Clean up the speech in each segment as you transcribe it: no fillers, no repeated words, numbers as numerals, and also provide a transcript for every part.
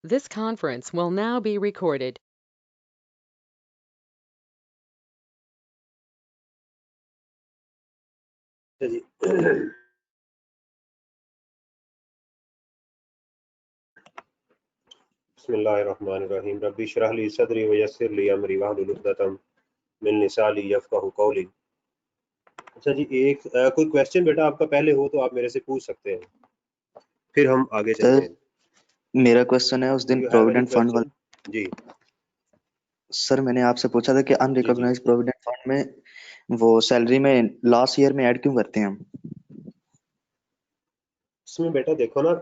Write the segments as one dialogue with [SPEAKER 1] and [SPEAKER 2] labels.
[SPEAKER 1] This conference will now be recorded.
[SPEAKER 2] जी बिस्मिल्लाहिर्रहमानिर्रहीम रब्बी इश्रह ली सदरी व यस्सिर ली अमरी वहलुल उक़दतम मिन लिसानी यफ़क़हू क़ौली। अच्छा जी, कोई क्वेश्चन बेटा आपका पहले हो तो आप मेरे से पूछ सकते हैं, फिर हम आगे चलते
[SPEAKER 3] सर
[SPEAKER 2] हैं।
[SPEAKER 3] मेरा क्वेश्चन है उस
[SPEAKER 2] डू
[SPEAKER 3] दिन
[SPEAKER 2] you have any
[SPEAKER 3] provident fund वाला।
[SPEAKER 2] क्वेश्चन? जी
[SPEAKER 3] सर मैंने आपसे पूछा था कि
[SPEAKER 2] जी जी
[SPEAKER 3] अनरिकॉग्नाइज प्रोविडेंट फंड में वो सैलरी में लास्ट ईयर में ऐड क्यों करते हैं हम?
[SPEAKER 2] इसमें बेटा देखो ना,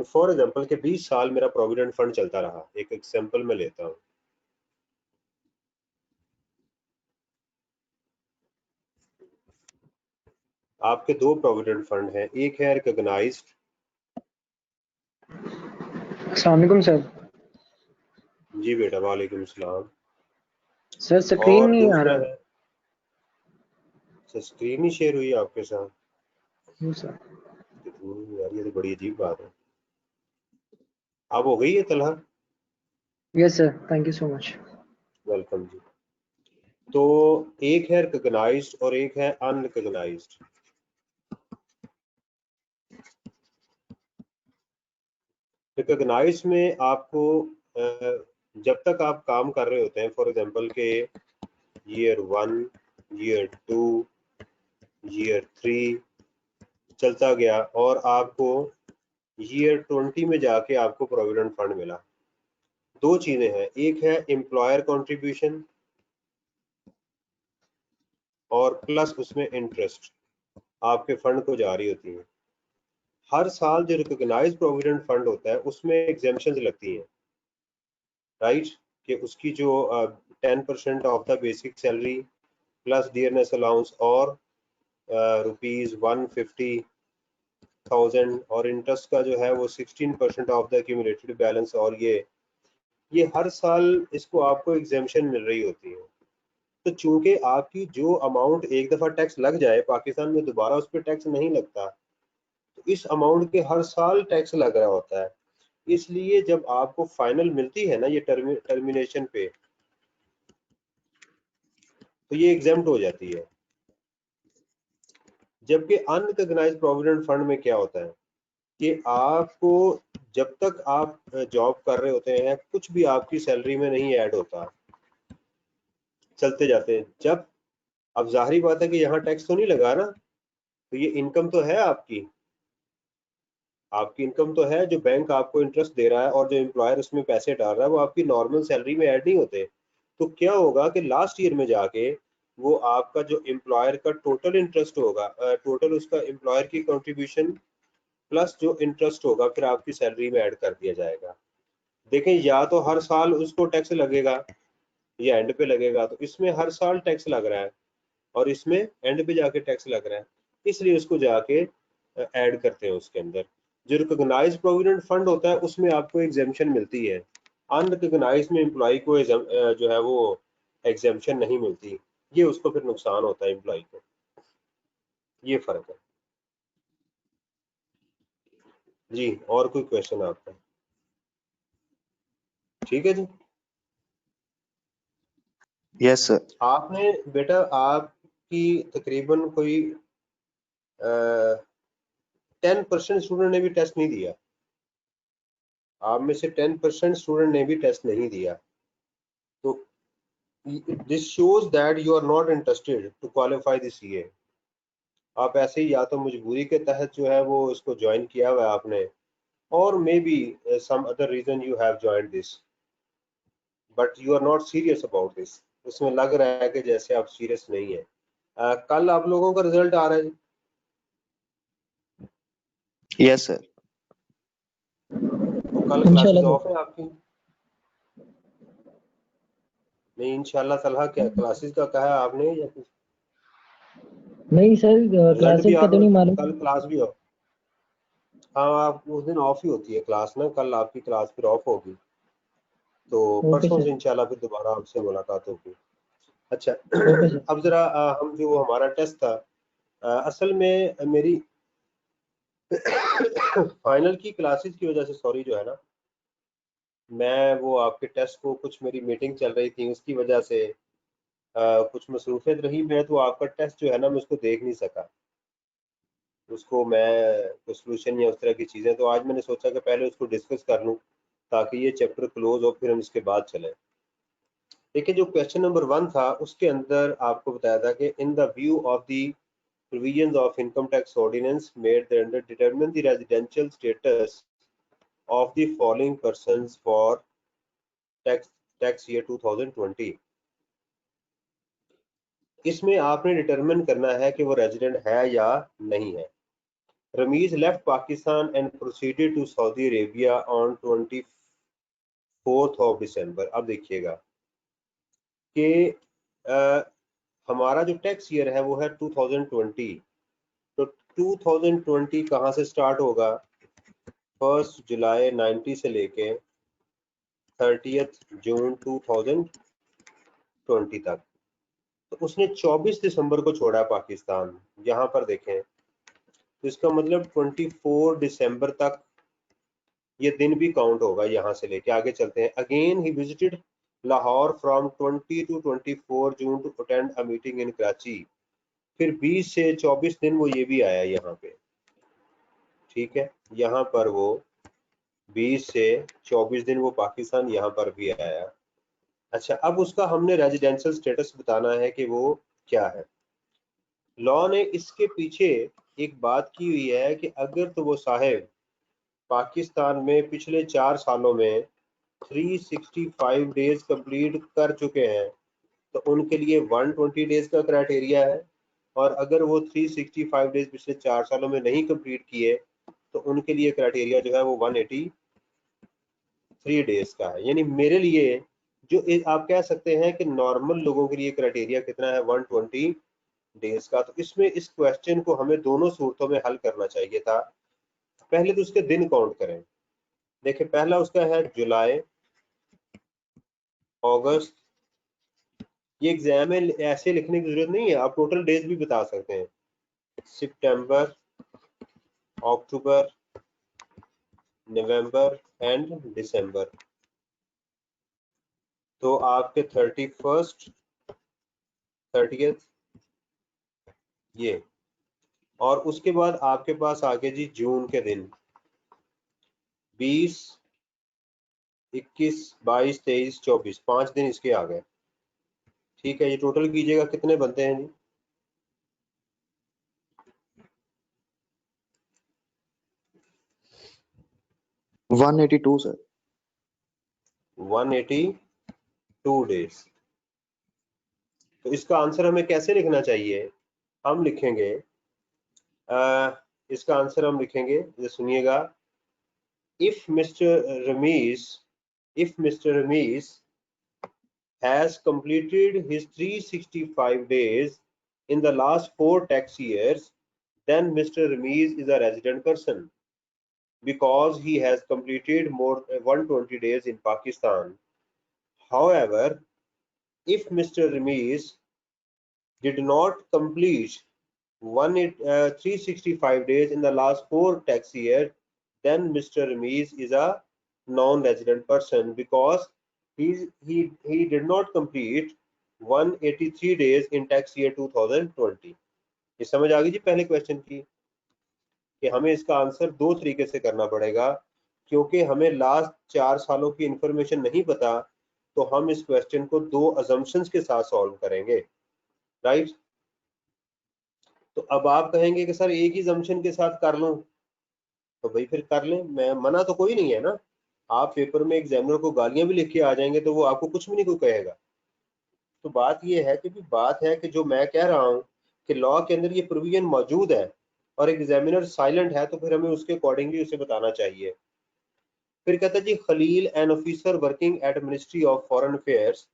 [SPEAKER 2] फॉर एग्जांपल के 20 साल मेरा प्रोविडेंट फंड चलता रहा। एक एग्जांपल मैं लेता हूँ। आपके दो प्रोविडेंट फंड हैं, एक है रिकॉग्नाइज्ड।
[SPEAKER 4] अस्सलाम वालेकुम सर।
[SPEAKER 2] जी बेटा वालेकुम सलाम।
[SPEAKER 4] सर स्क्रीन
[SPEAKER 2] और
[SPEAKER 4] नहीं आ
[SPEAKER 2] दूसरा
[SPEAKER 4] रहा।
[SPEAKER 2] है, स्क्रीन ही शेयर हुई आपके साथ।
[SPEAKER 4] सर
[SPEAKER 2] यार ये तो बड़ी अजीब बात है। अब हो गई है Talha?
[SPEAKER 4] Yes sir, thank you so much.
[SPEAKER 2] Welcome जी। तो एक है रिकॉग्नाइज्ड और एक है अनरिकॉग्नाइज्ड। रिकॉग्नाइज्ड में आपको जब तक आप काम कर रहे होते हैं, फॉर एग्जांपल के ईयर 1, ईयर 2, ईयर 3 चलता गया और आपको ईयर 20 में जाके आपको प्रोविडेंट फंड मिला। दो चीजें हैं, एक है एम्प्लॉयर कंट्रीब्यूशन और प्लस उसमें इंटरेस्ट आपके फंड को जारी होती है। हर साल जो रिकॉग्नाइज्ड प्रोविडेंट फंड होता है उसमें एग्जेम्पशंस लगती हैं, राइट, कि उसकी जो 10% of the basic salary plus dearness allowance और ₹150,000 और इंटरेस्ट का जो है वो 16% ऑफ द एक्यूमुलेटेड बैलेंस। और ये हर साल इसको आपको एग्जेम्पशन मिल रही होती है। तो चूंकि आपकी जो अमाउंट एक दफा टैक्स लग जाए पाकिस्तान में, दोबारा उस पर टैक्स नहीं लगता, तो इस अमाउंट के हर साल टैक्स लग रहा होता है। इसलिए जब आपको फाइनल मिलती है ना ये टर्मिनेशन पे, तो ये एग्जेम्प्ट हो जाती है। जबकि अनरिकॉग्नाइज्ड प्रोविडेंट फंड में क्या होता है कि आपको जब तक आप जॉब कर रहे होते हैं कुछ भी आपकी सैलरी में नहीं ऐड होता, चलते जाते हैं। जब अब जाहिर बात है कि यहाँ टैक्स तो नहीं लगा ना, तो ये इनकम तो है आपकी इनकम तो है, जो बैंक आपको इंटरेस्ट दे रहा है और जो एम्प्लॉयर उसमें पैसे डाल रहा है वो आपकी नॉर्मल सैलरी में ऐड नहीं होते। तो क्या होगा कि लास्ट ईयर में जाके वो आपका जो एम्प्लॉयर का टोटल इंटरेस्ट होगा, टोटल उसका एम्प्लॉयर की कंट्रीब्यूशन प्लस जो इंटरेस्ट होगा फिर आपकी सैलरी में ऐड कर दिया जाएगा। देखें, या तो हर साल उसको टैक्स लगेगा या एंड पे लगेगा। तो इसमें हर साल टैक्स लग रहा है और इसमें एंड पे जाके टैक्स लग रहा है, इसलिए उसको जाके ऐड करते हैं उसके अंदर। जो रिकॉग्नाइज प्रोविडेंट फंड होता है उसमें आपको एग्जेम्पशन मिलती है, अनरिकॉग्नाइज में एम्प्लॉय को जो है वो एग्जेम्पशन नहीं मिलती। ये उसको फिर नुकसान होता है एम्प्लॉय को, ये फर्क है जी। और कोई क्वेश्चन आपका? ठीक है जी।
[SPEAKER 3] Yes sir.
[SPEAKER 2] आपने बेटा, आपकी तकरीबन कोई 10% स्टूडेंट ने भी टेस्ट नहीं दिया। आप में से 10% स्टूडेंट ने भी टेस्ट नहीं दिया। तो this shows that you are not interested to qualify this year. आप ऐसे ही या तो मजबूरी के तहत जो है वो इसको ज्वाइन किया हुआ है आपने, और maybe some other reason you have joined this, but you are not serious about this. उसमें लग रहा है कि जैसे आप सीरियस नहीं है। कल आप लोगों का रिजल्ट आ रहा है।
[SPEAKER 3] Yes sir.
[SPEAKER 2] तो कल क्लासेस ऑफ है आपकी? नहीं इंशाल्लाह। तलहा क्या क्लासेस का कहा है आपने या कुछ?
[SPEAKER 4] नहीं सर,
[SPEAKER 2] रिजल्ट भी
[SPEAKER 4] क्लासेस
[SPEAKER 2] आ
[SPEAKER 4] का तो
[SPEAKER 2] रहा
[SPEAKER 4] नहीं
[SPEAKER 2] है,
[SPEAKER 4] मालूम।
[SPEAKER 2] कल क्लास भी हो? हाँ, आप उस दिन ऑफ ही होती है क्लास ना, कल आपकी क्लास फिर ऑफ होगी, तो
[SPEAKER 4] ओके
[SPEAKER 2] परसों
[SPEAKER 4] सर।
[SPEAKER 2] से इंशाल्लाह फिर दोबारा आपसे मुलाकात होगी। अच्छा
[SPEAKER 4] ओके सर।
[SPEAKER 2] अब जरा हम जो हमारा टेस्ट था, असल में मेरी फाइनल की क्लासेस की वजह से सॉरी जो है ना, मैं वो आपके टेस्ट को कुछ मेरी मीटिंग चल रही थी उसकी वजह से कुछ मसरूफियत रही मैं, तो आपका टेस्ट जो है ना मैं उसको देख नहीं सका, उसको मैं कुछ सोल्यूशन या उस तरह की चीज़ें, तो आज मैंने सोचा कि पहले उसको डिस्कस कर लूँ ताकि ये चैप्टर क्लोज हो, फिर हम इसके बाद चलें। देखिए जो क्वेश्चन नंबर 1 था उसके अंदर आपको बताया था कि in the view of the provisions of income tax ordinance made thereunder determine the residential status of the following persons for tax year 2020। इसमें आपने डिटरमिन करना है कि वो रेजिडेंट है या नहीं है। Rameez left Pakistan and proceeded to Saudi Arabia on 24th of December। अब देखिएगा कि हमारा जो टैक्स ईयर है वो है 2020, तो 2020 कहाँ से स्टार्ट होगा? 1 जुलाई 90 से लेके 30 जून 2020 तक, तो उसने 24 दिसंबर को छोड़ा पाकिस्तान। यहाँ पर देखें तो इसका मतलब 24 दिसंबर तक ये दिन भी काउंट होगा। यहाँ से लेके आगे चलते हैं। Again he visited Lahore from 20 to 24 June to attend a meeting in Karachi. फिर 20 से 24 दिन वो ये भी आया यहाँ पे, ठीक है, यहाँ पर वो 20 से 24 दिन वो पाकिस्तान यहाँ पर भी आया। अच्छा, अब उसका हमने रेजिडेंशियल स्टेटस बताना है कि वो क्या है। लॉ ने इसके पीछे एक बात की हुई है कि अगर तो वो साहेब पाकिस्तान में पिछले 4 सालों में 365 डेज कंप्लीट कर चुके हैं तो उनके लिए 120 डेज का क्राइटेरिया है, और अगर वो 365 डेज पिछले 4 सालों में नहीं कंप्लीट किए तो उनके लिए क्राइटेरिया जो है वो 183 डेज का है। यानी मेरे लिए जो आप कह सकते हैं कि नॉर्मल लोगों के लिए क्राइटेरिया कितना है? 120 डेज का। तो इसमें इस क्वेश्चन को हमें दोनों सूरतों में हल करना चाहिए था। पहले तो उसके दिन काउंट करें। देखिए पहला उसका है जुलाई, अगस्त। ये एग्जाम में ऐसे लिखने की जरूरत नहीं है, आप टोटल डेज भी बता सकते हैं। सितंबर, अक्टूबर, नवंबर एंड दिसंबर। तो आपके 31st, 30th ये, और उसके बाद आपके पास आगे जी जून के दिन 20, 21, 22, 23, 24, 5 दिन इसके आ गए। ठीक है, ये टोटल कीजिएगा कितने बनते हैं जी?
[SPEAKER 3] One 182 sir.
[SPEAKER 2] 182 डेज। तो इसका आंसर हमें कैसे लिखना चाहिए? हम लिखेंगे इसका आंसर हम लिखेंगे, ये सुनिएगा, if mister Rameez has completed his 365 days in the last 4 tax years, then Mr. Ramiz is a resident person because he has completed more 120 days in Pakistan. However, if Mr. Ramiz did not complete 365 days in the last 4 tax years, then Mr. Ramiz is a non-resident person because he did not complete 183 days in tax year 2020। ये समझ आ गई जी पहले question की, कि हमें इसका answer दो तरीके से करना पड़ेगा, क्योंकि हमें लास्ट 4 सालों की इंफॉर्मेशन नहीं पता, तो हम इस क्वेश्चन को दो अजम्पशंस के साथ सॉल्व करेंगे, राइट। तो अब आप कहेंगे कि सर एक ही अजम्पशन के साथ कर लूं, तो भाई फिर कर लें, मैं मना तो कोई नहीं है ना। आप पेपर में एग्जामिनर को गालियां भी लिख के आ जाएंगे तो वो आपको कुछ भी नहीं कोई कहेगा। तो बात ये है कि बात है कि जो मैं कह रहा हूँ कि लॉ के अंदर ये प्रोविजन मौजूद है और एग्जामिनर साइलेंट है, तो फिर हमें उसके अकॉर्डिंगली उसे बताना चाहिए। फिर कहता है जी, Khalil an officer working at ministry of foreign affairs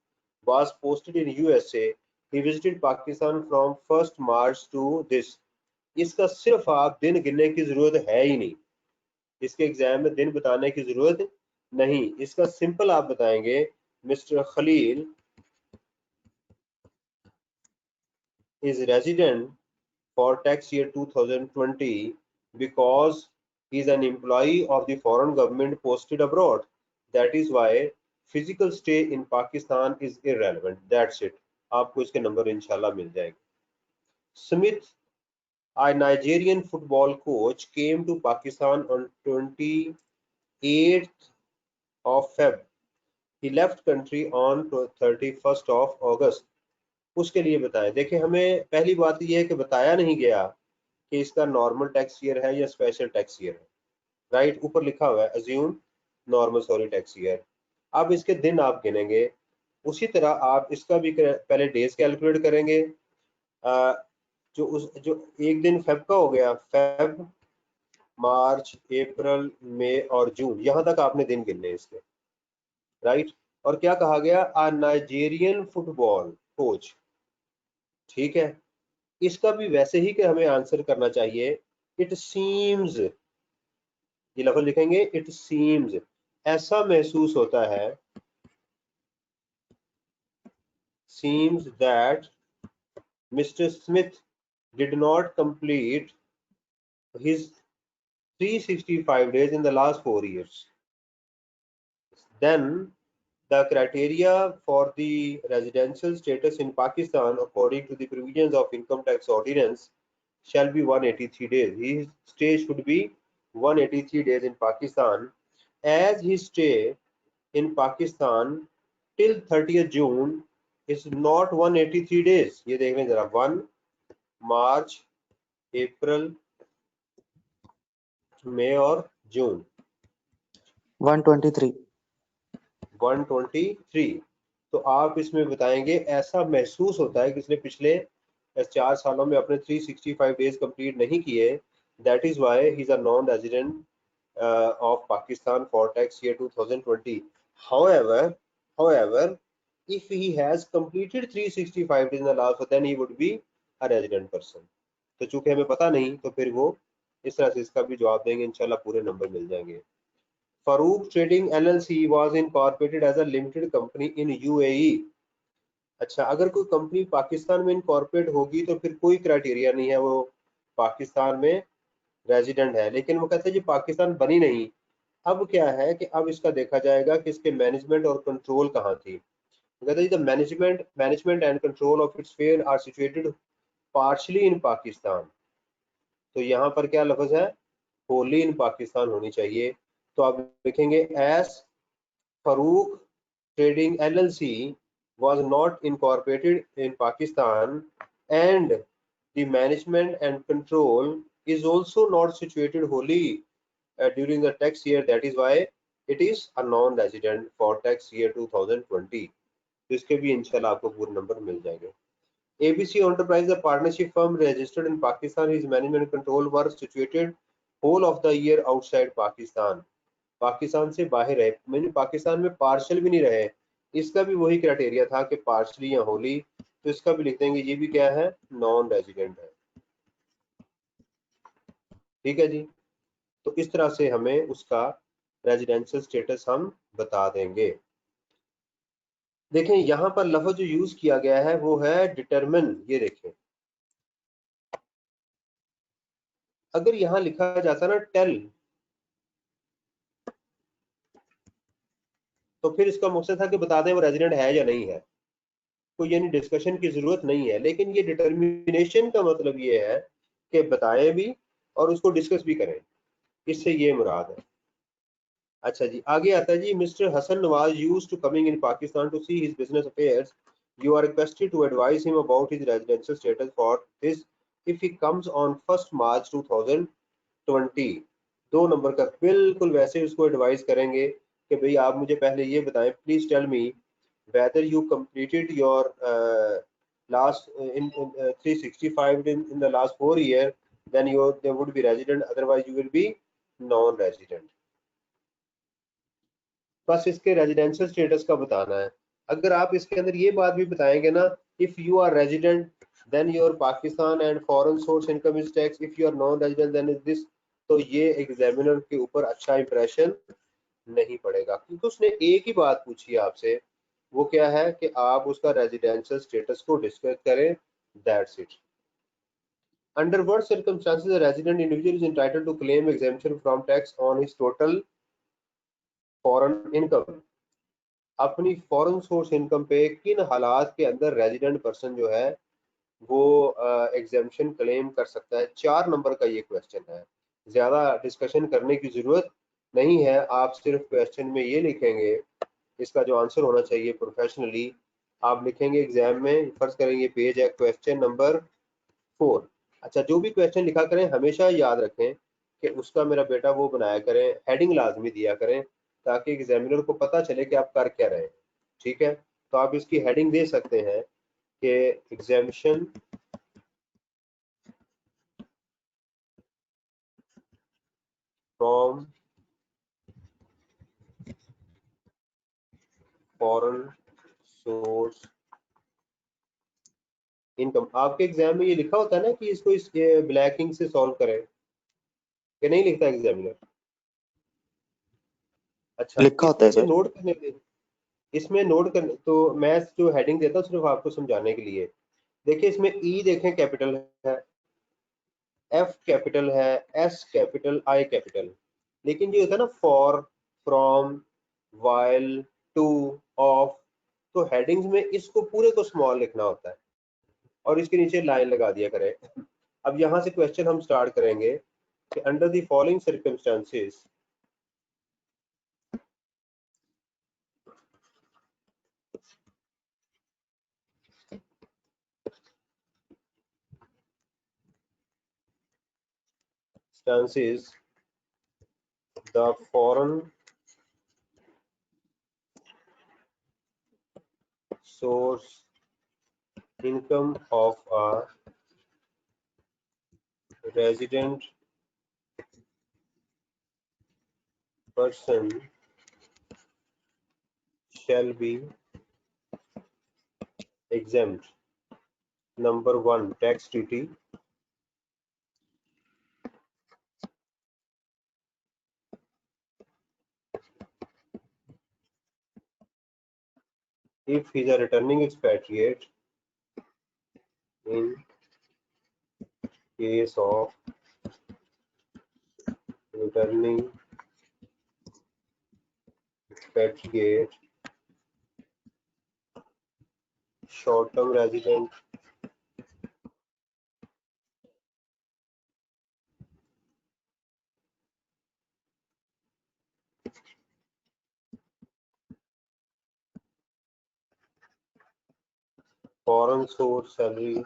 [SPEAKER 2] was posted in USA, he visited Pakistan from 1 March to this. इसका सिर्फ आप दिन गिनने की जरूरत है ही नहीं, इसके एग्जाम में दिन बताने की जरूरत नहीं। इसका सिंपल आप बताएंगे, mister Khalil is resident for tax year 2020 because he is an employee of the foreign government posted abroad. That is why physical stay in Pakistan is irrelevant. That's it. आपको इसके नंबर इंशाल्लाह मिल जाएंगे. Smith, a Nigerian football coach, came to Pakistan on 28th of Feb. He left country on 31st of August. उसके लिए बताएं. देखिए हमें पहली बात यह है कि बताया नहीं गया कि इसका नॉर्मल टैक्स ईयर है या स्पेशल टैक्स ईयर है. राइट, ऊपर लिखा हुआ है assume normal sorry tax year. अब इसके दिन आप गिनेंगे, उसी तरह आप इसका भी पहले डेज कैलकुलेट करेंगे. जो एक दिन फेब का हो गया, फेब, मार्च, अप्रैल, मई और जून, यहां तक आपने दिन गिनने इसके. राइट, और क्या कहा गया, आ नाइजेरियन फुटबॉल कोच. ठीक है, इसका भी वैसे ही कि हमें आंसर करना चाहिए. इट सीम्स, ये लफ्ज लिखेंगे, इट सीम्स, ऐसा महसूस होता है, seems that mister Smith did not complete his 365 days in the last 4 years. Then the criteria for the residential status in Pakistan according to the provisions of income tax ordinance shall be 183 days. His stay should be 183 days in Pakistan, as his stay in Pakistan till 30th June is not 183 days. ये देख लें जरा, 1 मार्च, अप्रैल, मई और जून.
[SPEAKER 3] 123.
[SPEAKER 2] 123. तो आप इसमें बताएंगे ऐसा महसूस होता है कि इसने पिछले 4 सालों में अपने 365 डेज कंप्लीट नहीं किए. That is why he is a non resident of Pakistan for tax year 2020. however if he has completed 365 days in the last, then he would be a resident person. तो चूंकि हमें पता नहीं तो फिर वो इस तरह से इसका भी जवाब देंगे, इंशाल्लाह पूरे नंबर मिल जाएंगे. Farouk Trading LLC was incorporated as a limited company in UAE. अच्छा, अगर कोई कंपनी पाकिस्तान में इनकॉर्पोरेट होगी तो फिर कोई क्राइटेरिया नहीं है, वो पाकिस्तान में रेजिडेंट है. लेकिन वो कहते हैं जी पाकिस्तान बनी नहीं. अब क्या है कि अब इसका देखा जाएगा कि इसके मैनेजमेंट और कंट्रोल कहाँ थी. कहते हैं the management and control of its fair are situated partially in Pakistan. तो यहाँ पर क्या लफ्ज है, होली इन पाकिस्तान होनी चाहिए. तो आप लिखेंगे S Farooq trading LLC was not incorporated in Pakistan and the management and control is also not situated wholly during the tax year. That is why it is a non-resident for tax year 2020. तो इसके भी इंशाल्लाह आपको पूरे number मिल जाएंगे. ABC Enterprise, a partnership firm registered in Pakistan, his management and control were situated whole of the year outside Pakistan. Pakistan से बाहर रहे, मैंने पाकिस्तान में पार्शल भी नहीं रहे. इसका भी वही क्राइटेरिया था कि पार्शली या होली. तो इसका भी लिख देंगे, ये भी क्या है, नॉन रेजिडेंट है. ठीक है जी. तो इस तरह से हमें उसका रेजिडेंशियल स्टेटस हम बता देंगे. देखें यहां पर लफ्ज जो यूज किया गया है वो है डिटरमिन. ये देखें, अगर यहां लिखा जाता ना टेल, तो फिर इसका मकसद था कि बता दें वो रेजिडेंट है या नहीं है, कोई यानी डिस्कशन की जरूरत नहीं है. लेकिन ये डिटर्मिनेशन का मतलब ये है कि बताएं भी और उसको डिस्कस भी करें, इससे ये मुराद है. अच्छा जी, आगे आता है जी, mister Hasan Nawaz used to coming in Pakistan to see his business affairs. You are requested to advise him about his residential status for this if he comes on 1 March 2020. 2 number का बिल्कुल वैसे उसको एडवाइस करेंगे कि भाई आप मुझे पहले ये बताएं, please tell me whether you completed your last in 365 in the last 4 year, then they would be resident, otherwise you will be non-resident. बस इसके रेजिडेंशियल स्टेटस का बताना है. अगर आप इसके अंदर ये बात भी बताएंगे ना, if you are resident then your Pakistan and foreign source income is tax, if you are non resident then is this, तो ये एग्जामिनर के ऊपर अच्छा इंप्रेशन नहीं पड़ेगा, क्योंकि उसने एक ही बात पूछी है आपसे, वो क्या है कि आप उसका रेजिडेंशियल स्टेटस को डिस्कस करें. That's it. Under what circumstances a resident individual is entitled to claim exemption from tax on his total foreign income? अपनी फॉरेन सोर्स इनकम पे किन हालात के अंदर रेजिडेंट पर्सन जो है वो एग्जेम्पशन क्लेम कर सकता है? 4 नंबर का ये क्वेश्चन है, ज्यादा डिस्कशन करने की जरूरत नहीं है। आप सिर्फ क्वेश्चन में ये लिखेंगे, इसका जो आंसर होना चाहिए प्रोफेशनली आप लिखेंगे एग्जाम में। फर्ज करेंगे पेज है क्वेश्चन नंबर 4। अच्छा, जो भी क्वेश्चन लिखा करें हमेशा याद रखें कि उसका मेरा बेटा वो बनाया करें, हेडिंग लाजमी दिया करें ताकि एग्जामिनर को पता चले कि आप कर क्या रहे हैं। ठीक है, तो आप इसकी हेडिंग दे सकते हैं कि exemption from foreign source income. आपके एग्जाम में ये लिखा होता है ना कि इसको इस ब्लैक इंक से सॉल्व करें, कि नहीं लिखता एग्जामिनर? अच्छा,
[SPEAKER 3] लिखा होता है
[SPEAKER 2] इसमें
[SPEAKER 3] सर।
[SPEAKER 2] नोट करने के, इसमें नोट करने, तो मैं जो हेडिंग देता हूँ सिर्फ आपको समझाने के लिए। देखिए इसमें ई देखें कैपिटल है, एफ कैपिटल है, एस कैपिटल, आई कैपिटल। लेकिन ये होता है ना for, from, while, to, of, तो हेडिंग्स में इसको पूरे को स्मॉल लिखना होता है और इसके नीचे लाइन लगा दिया करें। अब यहाँ से क्वेश्चन हम स्टार्ट करेंगे कि under the following circumstances the foreign source income of a resident person shall be exempt. Number 1, tax duty. If he is a returning expatriate, in case of returning expatriate, short-term resident, foreign source salary,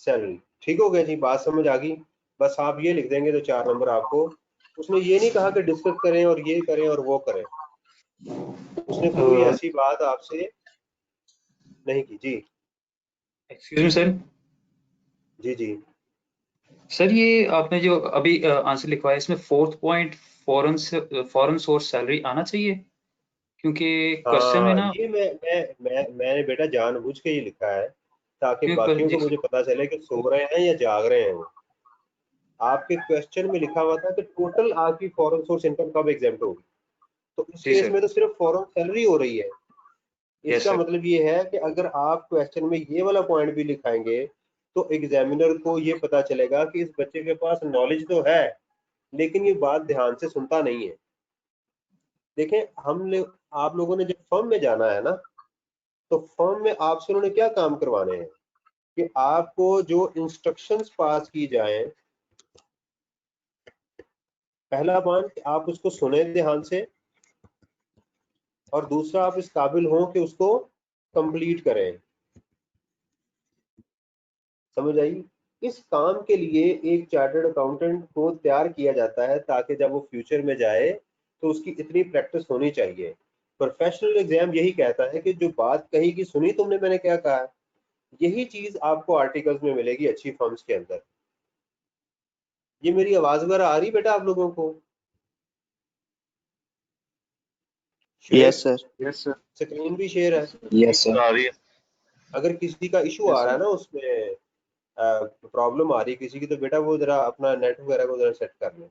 [SPEAKER 2] salary. ठीक हो गया जी, बात समझ आ गई? बस आप ये लिख देंगे तो 4 नंबर आपको। उसने ये नहीं कहा कि डिस्कस करें और ये करें और वो करें, उसने कोई ऐसी बात आपसे नहीं की जी।
[SPEAKER 5] Excuse me sir.
[SPEAKER 2] जी जी
[SPEAKER 5] सर ये आपने जो अभी आंसर लिखवाया इसमें 4th point foreign source salary आना चाहिए, क्योंकि क्वेश्चन में
[SPEAKER 2] हाँ,
[SPEAKER 5] ना,
[SPEAKER 2] ये मैंने बेटा जानबूझ के ये लिखा है ताकि बाकियों को मुझे पता चले कि सो रहे हैं या जाग रहे हैं वो। आपके क्वेश्चन में लिखा हुआ था कि टोटल आपकी फॉरेन सोर्स इनकम कब एग्जेम्प्ट होगी, तो इस
[SPEAKER 5] जी
[SPEAKER 2] केस
[SPEAKER 5] सर।
[SPEAKER 2] में तो सिर्फ फॉरेन सैलरी हो रही है।
[SPEAKER 5] यस
[SPEAKER 2] इसका
[SPEAKER 5] सर।
[SPEAKER 2] मतलब ये है कि अगर आप क्वेश्चन में ये वाला पॉइंट भी लिखाएंगे तो एग्जामिनर को ये पता चलेगा कि इस बच्चे के पास नॉलेज तो है लेकिन ये बात ध्यान से सुनता नहीं है। देखें, आप लोगों ने जब फर्म में जाना है ना, तो फर्म में आपसे उन्होंने क्या काम करवाने हैं कि आपको जो इंस्ट्रक्शंस पास की जाएं, पहला पॉइंट आप उसको सुने ध्यान से, और दूसरा आप इस काबिल हो कि उसको कंप्लीट करें। समझ आई? इस काम के लिए एक चार्टर्ड अकाउंटेंट को तैयार किया जाता है ताकि जब वो फ्यूचर में जाए तो उसकी इतनी प्रैक्टिस होनी चाहिए। प्रोफेशनल एग्जाम यही कहता है कि जो बात कही कि सुनी तुमने मैंने क्या कहा, यही चीज आपको आर्टिकल्स में मिलेगी अच्छी फर्म्स के अंदर। ये मेरी आवाज वगैरह आ रही बेटा आप लोगों को?
[SPEAKER 3] Yes sir.
[SPEAKER 5] Yes sir.
[SPEAKER 2] Screen भी शेयर है?
[SPEAKER 3] Yes sir.
[SPEAKER 5] आ रही है।
[SPEAKER 2] अगर किसी का इशू आ रहा है ना, उसमें प्रॉब्लम आ रही है किसी की, तो बेटा वो जरा अपना नेट वगैरह को जरा सेट कर लें।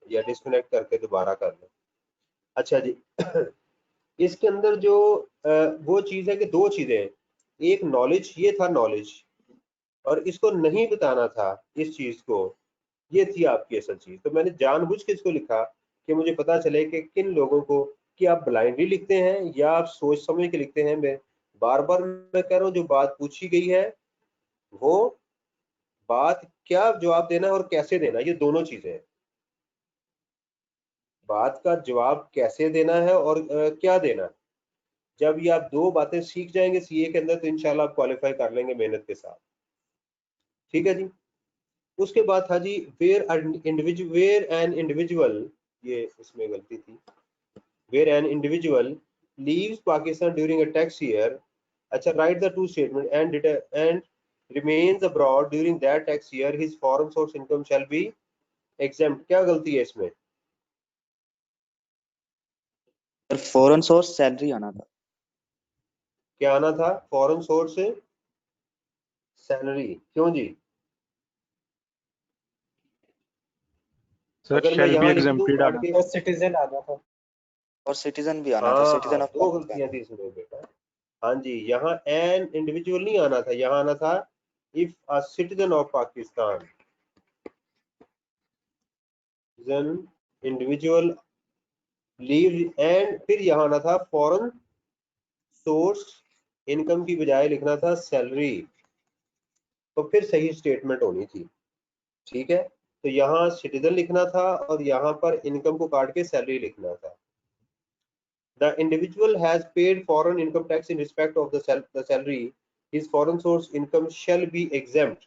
[SPEAKER 2] या डिस्कनेक्ट करके दोबारा कर लें। अच्छा जी इसके अंदर जो वो चीज़ है कि दो चीज़ें, एक नॉलेज, ये था नॉलेज, और इसको नहीं बताना था इस चीज़ को, ये थी आपकी असल चीज़। तो मैंने जानबूझ के इसको लिखा कि मुझे पता चले कि किन लोगों को, कि आप ब्लाइंडली लिखते हैं या आप सोच समझ के लिखते हैं। मैं बार बार मैं कह रहा हूँ, जो बात पूछी गई है वो बात क्या जवाब देना है और कैसे देना, ये दोनों चीजें हैं। बात का जवाब कैसे देना है और क्या देना है। जब ये आप दो बातें सीख जाएंगे सीए के अंदर तो इंशाल्लाह आप क्वालिफाई कर लेंगे मेहनत के साथ। ठीक है जी। उसके बाद था जी वेयर एन इंडिविजुअल, ये इसमें गलती थी, where an individual leaves Pakistan during a tax year. अच्छा, right the two statement and remains abroad during that tax year, his foreign source income shall be exempt। क्या गलती है इसमें?
[SPEAKER 3] फॉरेन सोर्स सैलरी आना था।
[SPEAKER 2] क्या आना था? फॉरेन सोर्स से सैलरी। क्यों जी?
[SPEAKER 6] सर
[SPEAKER 2] अगर मैं
[SPEAKER 6] शैल बी
[SPEAKER 2] यहाँ लिख दूं
[SPEAKER 6] एग्जेम्प्टेड
[SPEAKER 2] काट
[SPEAKER 6] आना।
[SPEAKER 2] के,
[SPEAKER 4] सिटीजन आना था
[SPEAKER 3] और सिटीजन भी आना था,
[SPEAKER 2] हाँ
[SPEAKER 3] सिटीजन ऑफ
[SPEAKER 2] दो
[SPEAKER 3] पाकिस्तान।
[SPEAKER 2] गलतियां थी इसमें बेटा। हाँ जी, यहाँ एन इंडिविजुअल नहीं आना था, यहाँ आना था if a citizen of Pakistan, individual leave, and फिर यहाँ आना था फॉरेन सोर्स इनकम की बजाय लिखना था सैलरी, तो फिर सही स्टेटमेंट होनी थी। ठीक है, तो यहाँ सिटीजन लिखना था और यहाँ पर इनकम को काट के सैलरी लिखना था। The individual has paid foreign income tax in respect of the salary. His foreign source income shall be exempt.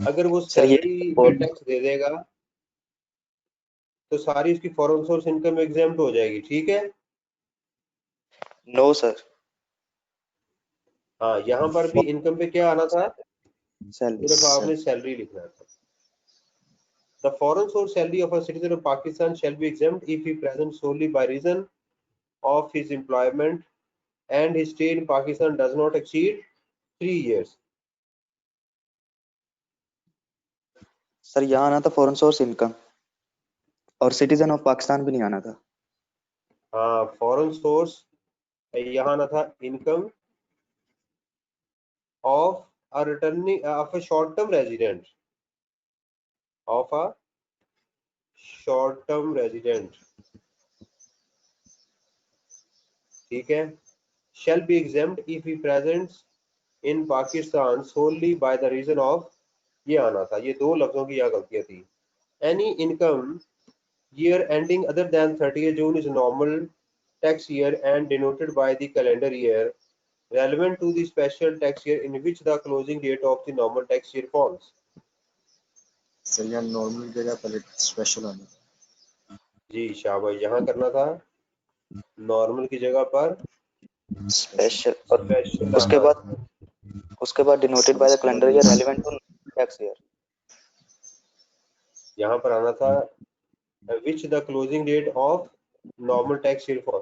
[SPEAKER 2] अगर वो
[SPEAKER 3] सर ये
[SPEAKER 2] सैलरी पे टैक्स दे देगा तो सारी उसकी फॉरेन सोर्स इनकम एग्जेम्प्ट हो जाएगी। ठीक है,
[SPEAKER 3] नो सर,
[SPEAKER 2] हाँ यहाँ पर भी इनकम पे क्या आना था?
[SPEAKER 3] सैलरी।
[SPEAKER 2] सिर्फ आपने सैलरी लिखना था। The foreign source salary of a citizen of Pakistan shall be exempt if he present solely by reason of his employment and his stay in Pakistan does not exceed 3 years.
[SPEAKER 3] Sir यहाँ आना था foreign source income, और citizen of Pakistan भी नहीं आना था।
[SPEAKER 2] हाँ, foreign source यहाँ आना था income of a returning of a short term resident, of a short term resident, ठीक है, shall be exempt if he presents in Pakistan solely by the reason of, ये आना था। ये दो लफ्जों की यहाँ गलतियां थी। Any income year ending other than 30th June is normal tax year and denoted by the calendar year relevant to the special tax year in which the closing date of the normal tax year falls।
[SPEAKER 7] Sir यहाँ normal की जगह पहले special आना था।
[SPEAKER 2] जी शाबाश, यहाँ करना था नॉर्मल की जगह पर
[SPEAKER 3] स्पेशल, और
[SPEAKER 2] स्पेशल
[SPEAKER 3] उसके
[SPEAKER 2] आना
[SPEAKER 3] बाद
[SPEAKER 2] था।
[SPEAKER 3] Denoted by the calendar year relevant to tax year.
[SPEAKER 2] यहाँ पर आना था which the closing date of normal tax year for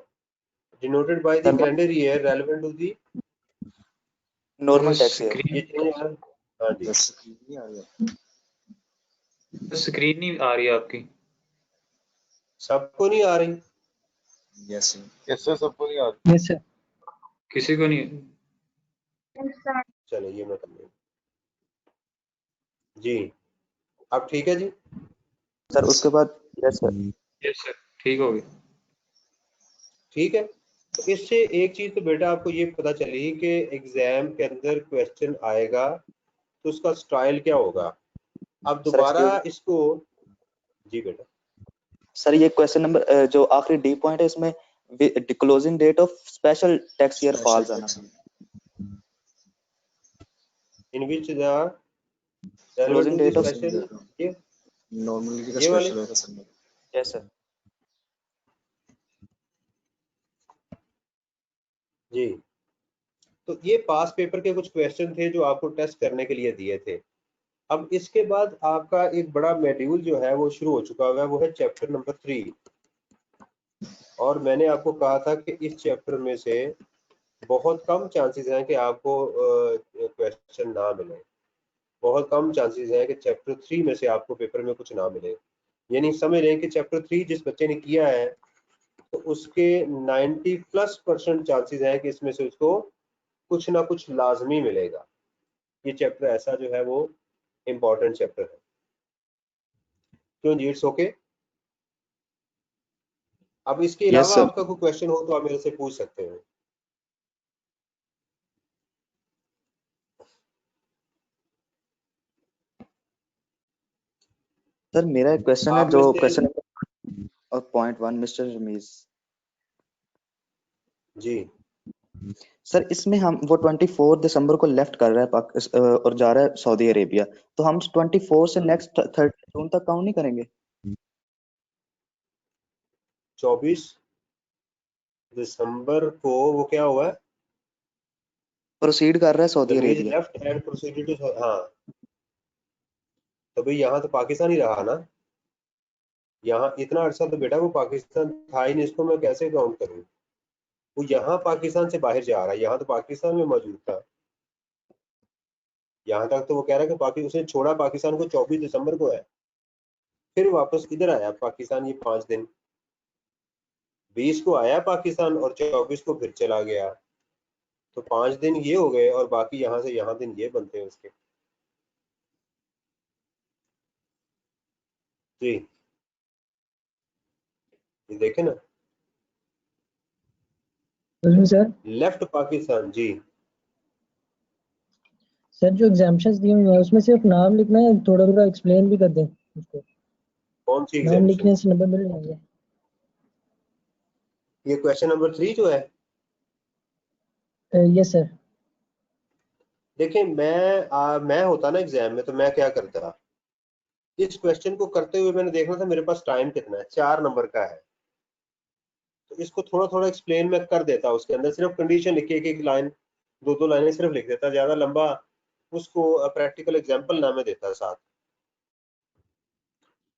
[SPEAKER 2] denoted by the calendar year relevant to the
[SPEAKER 3] normal tax year.
[SPEAKER 2] ये चेंज है। हाँ जी,
[SPEAKER 7] स्क्रीन नहीं आ रही है।
[SPEAKER 5] स्क्रीन नहीं आ रही है आपकी।
[SPEAKER 2] सबको नहीं आ रही?
[SPEAKER 7] यस
[SPEAKER 6] सर सबको नहीं आ रही।
[SPEAKER 4] यस सर
[SPEAKER 5] किसी को नहीं।
[SPEAKER 2] चलो ये मैं कर लूँ जी। अब ठीक है जी।
[SPEAKER 3] सर उसके बाद यस सर,
[SPEAKER 5] यस सर, ठीक हो गया।
[SPEAKER 2] ठीक है, तो इससे एक चीज तो बेटा आपको ये पता चली कि एग्जाम के अंदर क्वेश्चन आएगा तो उसका स्टाइल क्या होगा। अब दोबारा इसको, जी बेटा।
[SPEAKER 3] सर ये क्वेश्चन नंबर जो आखिरी डी पॉइंट है इसमें closing date of special tax year falls आना।
[SPEAKER 2] In which the
[SPEAKER 3] closing date of
[SPEAKER 2] special, ये
[SPEAKER 7] नॉर्मल की
[SPEAKER 2] ये वाले,
[SPEAKER 7] स्पेशल होगा सर।
[SPEAKER 3] Yes sir.
[SPEAKER 2] जी तो ये पास पेपर के कुछ क्वेश्चन थे जो आपको टेस्ट करने के लिए दिए थे। अब इसके बाद आपका एक बड़ा मॉड्यूल जो है वो शुरू हो चुका हुआ है, वो है चैप्टर नंबर 3। और मैंने आपको कहा था कि इस चैप्टर में से बहुत कम चांसेस हैं कि आपको क्वेश्चन ना मिले, बहुत कम चांसेस हैं कि चैप्टर 3 में से आपको पेपर में कुछ ना मिले। यानी समझ लें कि चैप्टर 3 जिस बच्चे ने किया है तो उसके 90+% चांसेस हैं कि इसमें से उसको कुछ ना कुछ लाजमी मिलेगा। ये चैप्टर ऐसा जो है वो इम्पोर्टेंट चैप्टर है। क्यों जी, इट्स ओके। अब इसके
[SPEAKER 3] Yes,
[SPEAKER 2] अलावा
[SPEAKER 3] sir.
[SPEAKER 2] आपका कोई क्वेश्चन हो तो आप मेरे से पूछ सकते हैं।
[SPEAKER 3] सर मेरा एक क्वेश्चन है
[SPEAKER 2] आप
[SPEAKER 3] जो
[SPEAKER 2] में से
[SPEAKER 3] क्वेश्चन और पॉइंट 1 मिस्टर रमीज
[SPEAKER 2] जी
[SPEAKER 3] सर, इसमें हम वो 24 दिसंबर को लेफ्ट कर रहा है और जा रहा है सऊदी अरेबिया, तो हम 24 से नेक्स्ट 30 जून तक काउंट नहीं करेंगे?
[SPEAKER 2] 24 दिसंबर को वो क्या हुआ है,
[SPEAKER 3] प्रोसीड कर रहा है Saudi
[SPEAKER 2] Rameez
[SPEAKER 3] Arabia.
[SPEAKER 2] Left and proceeded to, हाँ तो भाई यहाँ तो पाकिस्तान ही रहा ना, यहाँ इतना अरसा तो बेटा वो पाकिस्तान था ही नहीं, इसको मैं कैसे काउंट करूँ। वो यहाँ पाकिस्तान से बाहर जा रहा है, यहाँ तो पाकिस्तान में मौजूद था। यहाँ तक तो वो कह रहा है कि उसने छोड़ा पाकिस्तान को 24 दिसंबर को है, फिर वापस इधर आया पाकिस्तान, ये 5 दिन, 20 को आया पाकिस्तान और 24 को फिर चला गया, तो 5 दिन ये हो गए और बाकी यहाँ से यहाँ दिन ये बनते हैं उसके। जी ये देखे ना,
[SPEAKER 4] सर
[SPEAKER 2] लेफ्ट पाकिस्तान। जी
[SPEAKER 4] सर जो एग्जाम्पशंस दिए हुए हैं उसमें सिर्फ नाम लिखना है, थोड़ा थोड़ा एक्सप्लेन भी कर दें उसको।
[SPEAKER 2] कौन सी
[SPEAKER 4] नाम
[SPEAKER 2] एग्जाम्पशन?
[SPEAKER 4] लिखने से नंबर मिल जाएंगे।
[SPEAKER 2] ये क्वेश्चन नंबर 3 जो है,
[SPEAKER 4] यस सर।
[SPEAKER 2] देखिए मैं होता ना एग्जाम में तो मैं क्या करता, इस क्वेश्चन को करते हुए मैंने देखना था मेरे पास टाइम कितना है, 4 नंबर का है, तो इसको थोड़ा थोड़ा एक्सप्लेन मैं कर देता, उसके अंदर सिर्फ कंडीशन लिख के एक लाइन 2 लाइनें सिर्फ लिख देता, ज्यादा लंबा उसको प्रैक्टिकल एग्जाम्पल ना मैं देता साथ,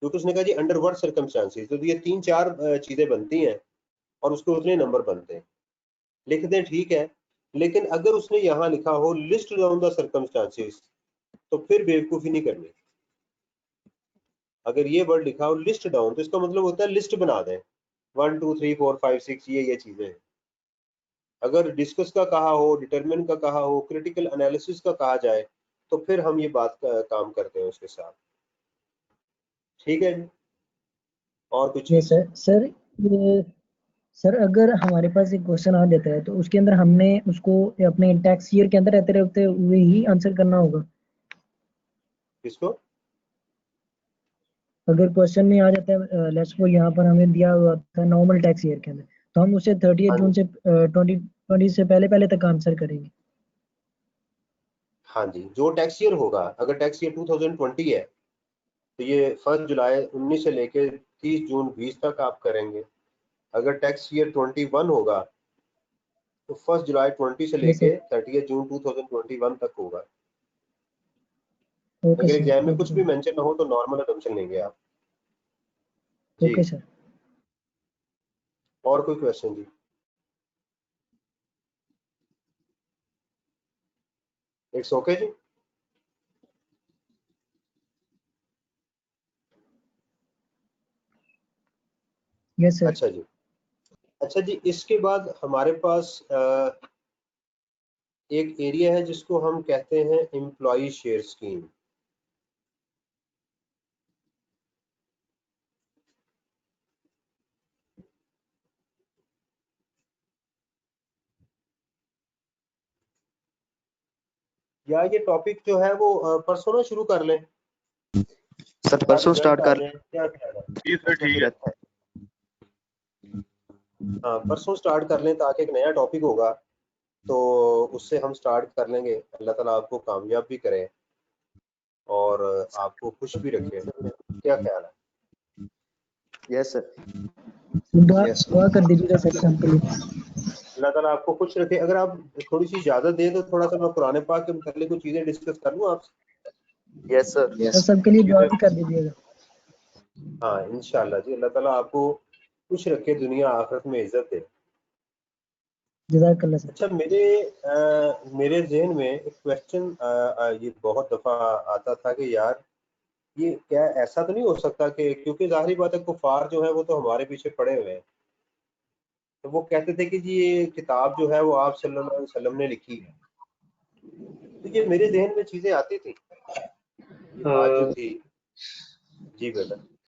[SPEAKER 2] क्योंकि उसने कहा जी अंडर व्हाट सर्कमस्टांसेस, तो ये 3-4 चीजें बनती हैं और उसके उतने नंबर बनते हैं, लिख दें ठीक है, लेकिन अगर उसने यहाँ लिखा हो लिस्ट डाउन द सर्कमस्टांसेस तो फिर बेवकूफी नहीं करनी। अगर ये वर्ड लिखा हो लिस्ट डाउन तो इसका मतलब होता है लिस्ट बना दें, 1 2 3 4 5 6 ये चीजें हैं। अगर डिस्कस का कहा हो, डिटरमिन का कहा हो, क्रिटिकल एनालिसिस का कहा जाए तो फिर हम ये बात का काम करते हैं उसके साथ, ठीक है। और कुछ
[SPEAKER 4] यस
[SPEAKER 2] चीज?
[SPEAKER 4] सर। ये सर अगर हमारे पास एक क्वेश्चन आ जाता है तो उसके अंदर हमने उसको अपने टैक्स ईयर के अंदर रहते हुए ही आंसर करना होगा।
[SPEAKER 2] किसको?
[SPEAKER 4] अगर क्वेश्चन में आ जाता है लेट्स सपोज यहाँ पर हमें दिया हुआ था नॉर्मल टैक्स ईयर के अंदर, तो हम उसे 30
[SPEAKER 2] हाँ
[SPEAKER 4] जून
[SPEAKER 2] जी,
[SPEAKER 4] से 2020 से पहले पहले तक आंसर करेंगे।
[SPEAKER 2] हाँ जी, जो टैक्स ईयर होगा, अगर टैक्स ईयर 2020 है तो ये 1 जुलाई 19 से लेके 30 जून 20 तक आप करेंगे। अगर टैक्स ईयर 21 होगा तो 1 जुलाई 20 से
[SPEAKER 4] यस सर।
[SPEAKER 2] लेके 30 जून 2021 तक होगा।
[SPEAKER 4] ओके
[SPEAKER 2] अगर
[SPEAKER 4] सर।
[SPEAKER 2] एग्जाम में
[SPEAKER 4] थैंक यू
[SPEAKER 2] कुछ
[SPEAKER 4] सो
[SPEAKER 2] भी
[SPEAKER 4] मच।
[SPEAKER 2] मेंशन ना हो तो नॉर्मल असम्पशन लेंगे आप। जी
[SPEAKER 4] ओके सर।
[SPEAKER 2] और कोई क्वेश्चन जी? इट्स ओके जी।
[SPEAKER 4] Yes sir.
[SPEAKER 2] अच्छा जी, अच्छा जी, इसके बाद हमारे पास एक एरिया है जिसको हम कहते हैं एम्प्लॉय शेयर स्कीम। या ये टॉपिक जो है वो परसों ना शुरू कर लें,
[SPEAKER 3] सर
[SPEAKER 2] बाद
[SPEAKER 3] परसों
[SPEAKER 2] रिजल्ट
[SPEAKER 3] स्टार्ट
[SPEAKER 2] आ
[SPEAKER 3] कर
[SPEAKER 2] जाए, क्या ख्याल है?
[SPEAKER 6] जी सर ठीक है।
[SPEAKER 2] हाँ परसों स्टार्ट कर लें ताकि एक नया टॉपिक होगा तो उससे हम स्टार्ट कर लेंगे। अल्लाह ताला आपको कामयाब भी करे और आपको खुश भी रखे, क्या ख्याल है?
[SPEAKER 3] Yes sir.
[SPEAKER 4] दुआ
[SPEAKER 7] Yes, sir.
[SPEAKER 4] दुआ कर दीजिएगा सर हमके लिए।
[SPEAKER 2] अल्लाह ताला आपको खुश रखे। अगर आप थोड़ी सी इजाजत दें तो थोड़ा सा मैं कुरान पाक के मुतालिक कुछ चीजें डिस्कस कर लूँ आपसे।
[SPEAKER 3] Yes sir.
[SPEAKER 4] Sir
[SPEAKER 7] Yes.
[SPEAKER 4] सबके लिए दुआ भी कर दीजिएगा।
[SPEAKER 2] हाँ इंशाल्लाह जी, अल्लाह ताला आपको खुश रखे, दुनिया आखिरत में इज्जत दे।
[SPEAKER 4] जज़ाकल्लाह सर।
[SPEAKER 2] अच्छा मेरे जहन में एक क्वेश्चन ये बहुत दफा आता था कि यार ये क्या ऐसा तो नहीं हो सकता कि, क्योंकि जाहिर बात है कुफार जो है वो तो हमारे पीछे पड़े हुए हैं, तो वो कहते थे कि जी ये किताब जो है वो आप सल्लल्लाहु अलैहि वसल्लम ने लिखी है। तो ये मेरे जहन में चीजें आती थी, ये बात जो थी। जी बेटा।